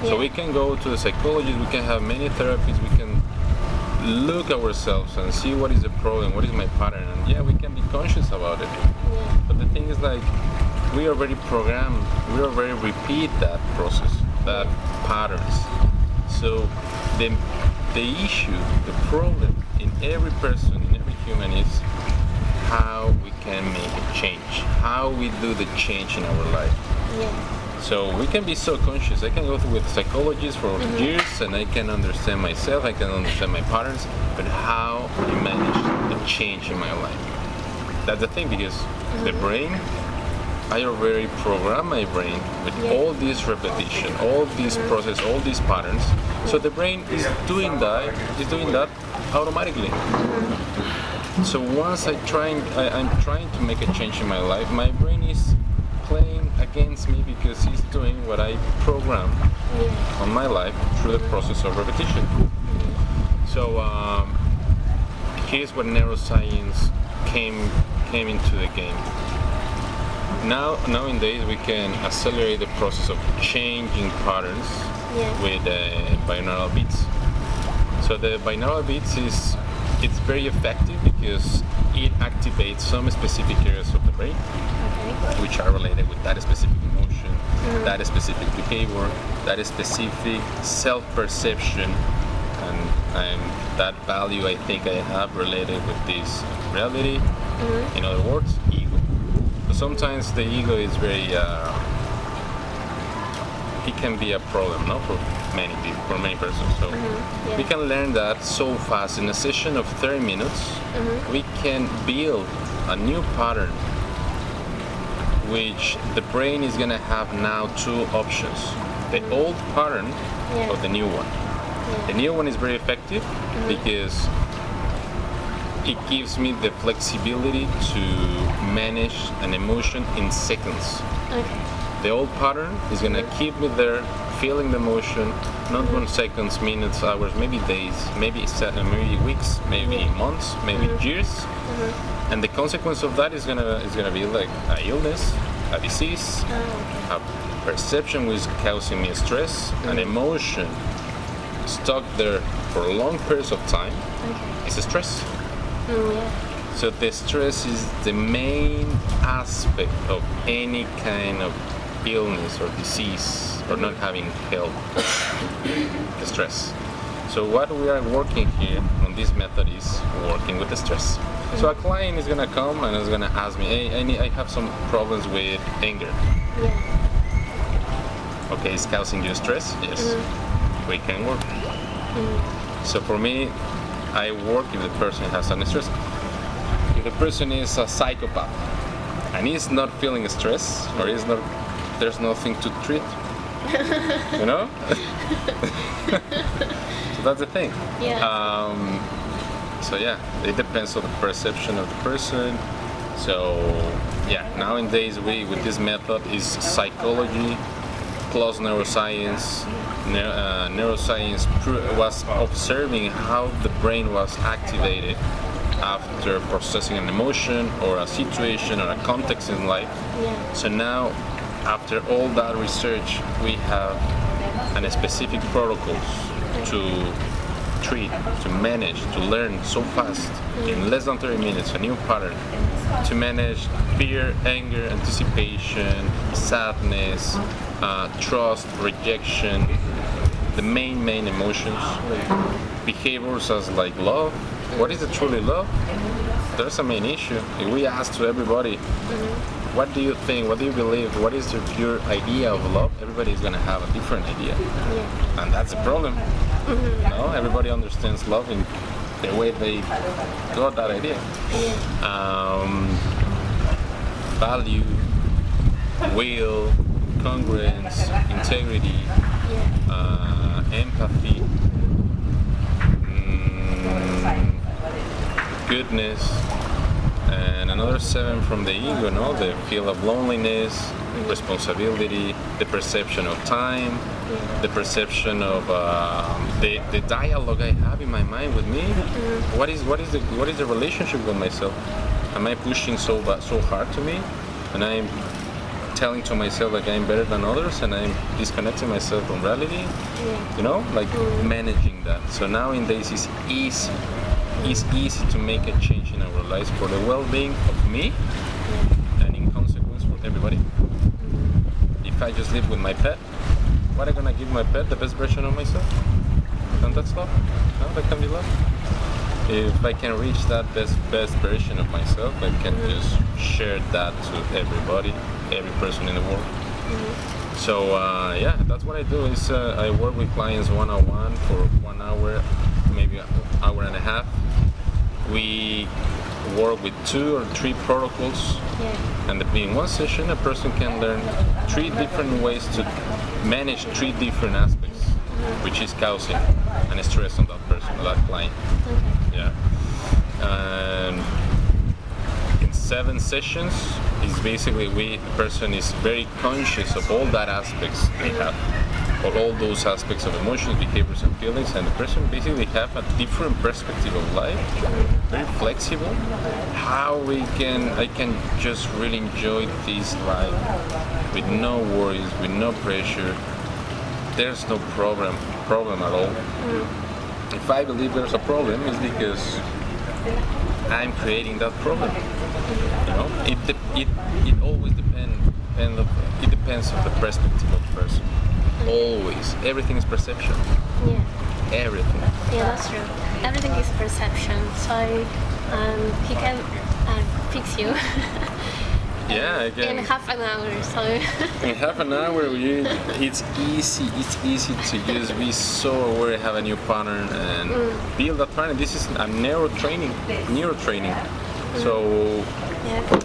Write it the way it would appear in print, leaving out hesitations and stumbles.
So we can go to the psychologist, we can have many therapies, we can look ourselves and see what is the problem, what is my pattern, and yeah, we can be conscious about it. But the thing is, like, we already programmed, we already repeat that process, that patterns. So the issue, the problem in every person, in every human is how we can make a change, how we do the change in our life. So we can be so conscious. I can go with psychologists for years and I can understand myself, I can understand my patterns, but how I manage the change in my life. That's the thing, because the brain, I already program my brain with all this repetition, all this process, all these patterns. So the brain is doing that automatically. So once I'm trying to make a change in my life, my brain is playing against me because he's doing what I programmed on my life through the process of repetition. So here's where neuroscience came into the game. Nowadays we can accelerate the process of changing patterns with binaural beats. So the binaural beats it's very effective because it activates some specific areas of the brain, which are related with that specific emotion, that specific behavior, that specific self-perception, and that value I think I have related with this reality. In other words, ego. So sometimes the ego is very, it can be a problem, no, for many people, for many persons. So we can learn that so fast. In a session of 30 minutes, we can build a new pattern, which the brain is gonna have now two options: the old pattern or the new one. The new one is very effective because it gives me the flexibility to manage an emotion in seconds. The old pattern is gonna keep me there, feeling the emotion, not 1 seconds, minutes, hours, maybe days, maybe weeks, maybe months, maybe years. And the consequence of that is gonna be like a illness, a disease, a perception which is causing me stress, an emotion stuck there for long periods of time. It's a stress. So the stress is the main aspect of any kind of illness or disease or not having health. The stress. So what we are working here on this method is working with the stress. So a client is gonna come and is gonna ask me, hey, I have some problems with anger. Okay, it's causing you stress? Yes. We can work. So for me, I work if the person has some stress. If the person is a psychopath and he's not feeling stress, or there's nothing to treat, you know? So that's the thing. So yeah, it depends on the perception of the person. So yeah, nowadays with this method is psychology plus neuroscience. Neuroscience was observing how the brain was activated after processing an emotion or a situation or a context in life. So now, after all that research, we have a specific protocols to treat, to manage, to learn so fast in less than 30 minutes, a new pattern, to manage fear, anger, anticipation, sadness, trust, rejection, the main emotions, behaviors as like love. What is it truly love? There's a main issue. If we ask to everybody, what do you think, what do you believe, what is your idea of love? Everybody is going to have a different idea. And that's the problem. No, everybody understands love in the way they got that idea. Value, will, congruence, integrity, empathy, goodness, and another 7 from the ego, no? The feel of loneliness, responsibility, the perception of time, the perception of the dialogue I have in my mind with me. What is the relationship with myself? Am I pushing so hard to me, and I'm telling to myself like I'm better than others and I'm disconnecting myself from reality. You know, like managing that. So nowadays it's easy. It's easy to make a change in our lives for the well-being of me and in consequence for everybody. If I just live with my pet, what am I gonna give my pet? The best version of myself? And that's love. No, that can be love. If I can reach that best version of myself, I can just share that to everybody, every person in the world. So yeah, that's what I do. Is I work with clients one-on-one for 1 hour, maybe an hour and a half. We work with 2 or 3 protocols, and in one session, a person can learn 3 different ways to manage 3 different aspects, which is causing and stress on that person, on that client. Yeah. And in 7 sessions, is basically the person is very conscious of all that aspects they have, or all those aspects of emotions, behaviors, and feelings, and the person basically have a different perspective of life, very flexible. How I can just really enjoy this life with no worries, with no pressure. There's no problem at all. If I believe there's a problem, it's because I'm creating that problem. You know, it always depends. It depends on the perspective of the person. Always, everything is perception. Everything. Yeah, that's true. Everything is perception. So he can fix you. Yeah, again. In half an hour. So in half an hour, it's easy. It's easy to just be so aware, have a new pattern, and build that pattern. This is a neuro training. So yeah.